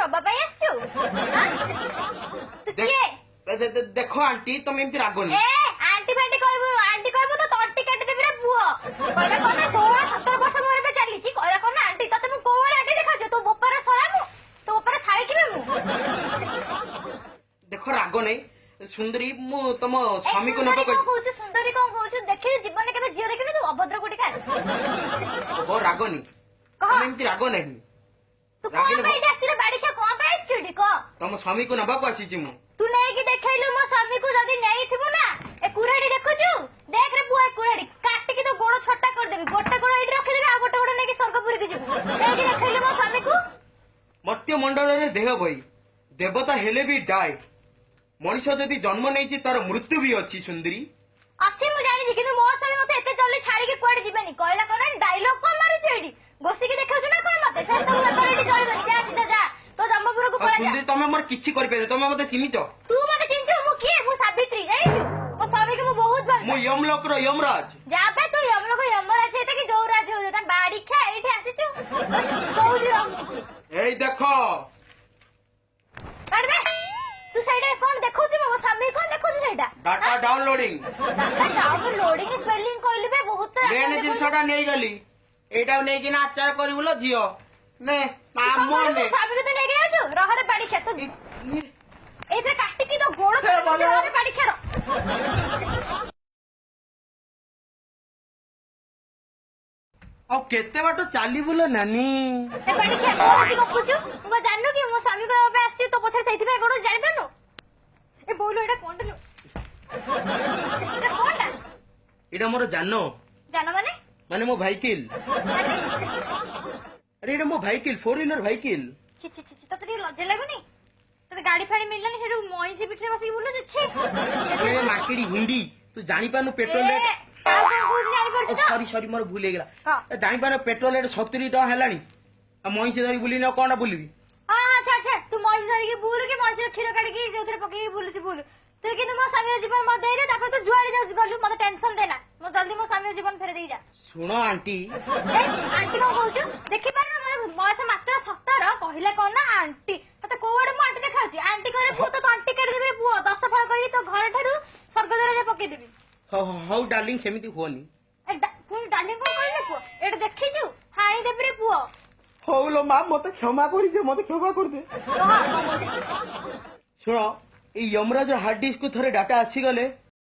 ନବା ପାଇଁ ଆସିଛୁ ତୁ କିଏ ଦେଖ ଆଣ୍ଟି ତମେ ଏମିତି ରାଗନି। ଏ ଆଣ୍ଟି ଫାଣ୍ଟି କହିବୁ ତ ତଣ୍ଟି କାଟିଦେବି ରେ ପୁଅ। କହିଲା କଣ 16-17 ବର୍ଷ ମୋର ଏବେ ଚାଲିଛି। କହିଲା କଣ ଆଣ୍ଟି ତତେ ମୁଁ କୋଉ ଆଣ୍ଟି ଦେଖାଉଛି? ତୋ ବୋପାର ଶଳା ମୁଁ, ତୋ ବୋପାର ଶାଳି କିବେ ମୁଁ? ଦେଖ ରାଗ ନାହିଁ ସୁନ୍ଦରୀ, ମୁଁ ତମ ସ୍ୱାମୀକୁ ସୁନ୍ଦରୀ ନେବାକୁ କଣ କହୁଛୁ? ସୁନ୍ଦରୀ କଣ କହୁଛୁ? ଦେଖିନି ଜୀବନରେ କେବେ ଝିଅ ଦେଖିନି ତୁ? ଅଭଦ୍ର କୋଟିକା। ଓହୋ ରାଗନି, କହ ତମେ ଏମିତି ରାଗ ନାହିଁ। ତୁ କଣ ପାଇଁ ଏଠି ଆସିଛୁ ରେ? ବାଡି ଖା କଣ ପାଇଁ ଆସିଛୁ ଏଠି କହ? ତମ ସ୍ୱାମୀକୁ ନେବାକୁ ଆସିଛି ମୁଁ। ତୁ ନେଇକି ଦେଖେଇଲୁ ମୋ ସ୍ୱାମୀକୁ। ଯଦି ନେଇଥିବୁ ନା ଏ କୁରାଡି ଦେଖୁଛୁ, ଦେଖ ରେ ପୁଅ ଏ କୁରାଡି କାଟିକି ତୋ ଗୋଡ ଛୋଟା କରିଦେବି। ଗୋଟେ ଗୋଡ ଏଇଠି ରଖିଦେବି, ଆଉ ଗୋଟେ ଗୋଡ ନେଇକି ସ୍ୱର୍ଗପୁରୀକୁ ଯିବୁ। ନେଇକି ଦେଖେଇଲୁ ମୋ ସ୍ୱାମୀକୁ। ମର୍ତ୍ତ୍ୟ ମଣ୍ଡଳରେ ଦେହ ବହି, ଦେବତା ହେଲେ ବି ଡାଏ। ମଣିଷ ଯଦି ଜନ୍ମ ନେଇଛି ତାର ମୃତ୍ୟୁ ବି ଅଛି ସୁନ୍ଦରୀ। ଅଛି ମୁଁ ଜାଣିଛି, କିନ୍ତୁ ମୋ ସ୍ୱାମୀ ମତେ ଏତେ ଜଲ୍ଦି ଛାଡିକି କୁଆଡେ ଯିବେନି। କହିଲା କଣ ଡାଇଲଗ କଣ ମାରୁଛୁ ଏଇଠି? ବସିକି ଦେଖାଉଛୁ ନା କଣ ମତେ? ସେ ସବୁ ବେପାର ଏଠି ଚଳିବନି। ଯା ସିଧା ଯା ତୋ ଜନ୍ମପୁରକୁ ପଳା ଯା। ସୁନ୍ଦରୀ ତମେ ମୋର କିଛି କରିପାରିବ, ତମେ ମତେ ଚିହ୍ନିଛ? ତୁ ମତେ ଚିହ୍ନିଛୁ? ମୁଁ କିଏ? ମୁଁ ସାବିତ୍ରୀ, ଜାଣିଛୁ? ମୋ ସ୍ୱାମୀକୁ ମୁଁ ବହୁତ ଭଲ ମୁଁ ୟମଲୋକର ୟମରାଜ। ଯା ବେ ତୁ ୟମଲୋକ ୟମରାଜ ହେଇତେ କି ଯୋଉ ରାଜ ହଉ ତା ବାଡି ଖା ଏଇଠି ଆସିଛୁ କହୁଛି ରମୁଛି। ଏଇ ଦେଖ କାଢବେ ତୁ ସେଇଟା କଣ ଦେଖଉଛୁ? ମୋ ସ୍ୱାମୀ କଣ ଦେଖୁଛୁ ସେଇଟା? Data downloading. ଲୋଡିଂ ସ୍ପେଲିଂ କହିଲି ବେ ବହୁତ। ମେନ୍ ଜିନିଷଟା ନେଇଗଲି, ଏଇଟାକୁ ନେଇକିନା ଆଚାର କରିବୁ ଲୋ ଝିଅ। ନେ ମାମୁ ନେ। ସ୍ୱାମୀକୁ ତୁ ନେଇକି ଯାଉଛୁ? ରହରେ ବାଡି ଖା ତୁ ଏଇଥିରେ କାଟିକି ତୋ ଗୋଡ ଭଲ। ରହରେ ବାଡି ଖା। ଆଉ କେତେ ବାଟ ଚାଲିବୁ ଲୋ ନାନୀ? ଏ ବାଡି ଖା କଣ ଆସି ଗପୁଛୁ? ମୁଁ କଣ ଜାଣିନୁ କି ମୋ ସ୍ୱାମୀକୁ ନେବା ପାଇଁ ଆସିଛି? ତୋ ପଛରେ ସେଇଥିପାଇଁ ଗୋଡ ଜାଣିପାରୁନୁ? ଏ ବୋଉଲୋ ଏଇଟା କଣଟା ଲୋ? ଏଇଟା କଣଟା? ଏଇଟା ମୋର ଜାନ, ଜାନ ମାନେ ମାନେ ମୋ ଭାଇକିଲ। ଆରେ ଏଇଟା ମୋ ଭାଇକିଲ, 4 ହ୍ୱିଲର ଭାଇକିଲ। ଛି ଛି ଛି ତତେ ଟିକେ ଲଜ୍ଜା ଲାଗୁନି? ତତେ ଗାଡି ଫାଡି ମିଳିଲାନି, ସେଠୁ ମଇଁଷି ପିଠିରେ ବସିକି ବୁଲୁଛୁ? ଛି ଏ ମାକିଡି ହୁଣ୍ଡି, ତୁ ଜାଣିପାରୁନୁ ପେଟ୍ରୋଲ ରେଟ୍। ଆଉ କଣ କହୁଛୁ ଜାଣିପାରୁଛୁ ତ? ସରି ମୋର ଭୁଲ ହେଇଗଲା। କହ। ଜାଣିପାରୁନୁ ପେଟ୍ରୋଲ ରେଟ୍ 70 ଟଙ୍କା ହେଲାଣି। ଆଉ ମଇଁଷି ଧରି ବୁଲିନି ଆଉ କଣଟା ବୁଲିବି? ହଁ ଛାଡ ତୁ ମଇଁଷି ଧରିକି ବୁଲୁ କି ମଇଁଷିର କ୍ଷୀର କାଢିକି ଯୋଉଥିରେ ପକେଇକି ବୁଲୁଛୁ ବୁଲୁ। ତୁ କିନ୍ତୁ ମୋ ସ୍ୱାମୀର ଜୀବନ ମତେ ଦେଇଦେ, ତାପରେ ତୁ ଯୁଆଡେ ଯାଉଛୁ ଗଲୁ, ମତେ ଟେନସନ ଦେନା। ମୁଁ ଜଲ୍ଦି ମୋ ସ୍ୱାମୀର ଜୀବନ ଫେରେ ଦେଇକି ଯା। ଶୁଣ ଆଣ୍ଟି। ଆଣ୍ଟି କଣ କହୁଛୁ? ଦେଖିପାରୁନୁ ବୟସ ମାତ୍ର 17, କହିଲେ କଣ ନା ଆଣ୍ଟି। ତତେ କୋଉଆଡେ ମୁଁ ଆଣ୍ଟି ଦେଖାଉଛି? ଆଣ୍ଟି କହିଲେ ପୁଅ ତୋ ତଣ୍ଟି କାଟିଦେବି ପୁଅ, 10 ଫଳ କରିକି ତୋ ଘର ଠାରୁ ସ୍ୱର୍ଗଦ୍ୱାର ପକେଇଦେବି। ହଉ ଡାର୍ଲିଂ ସେମିତି ହୁଅନି। ପୁଣି ଡାର୍ଲିଂ କଣ କହିଲେ ପୁଅ? ଏଇଟା ଦେଖିଛୁ? ହାଣିଦେବି ରେ ପୁଅ। ହଉ ଲୋ ମା, ମତେ କ୍ଷମା କରିଦେ, ମତେ କ୍ଷମା କରିଦେ। ଶୁଣ, ଏଇ ୟମରାଜର ହାର୍ଡ ଡିସ୍କ ଥରେ ଡାଟା ଆସିଗଲେ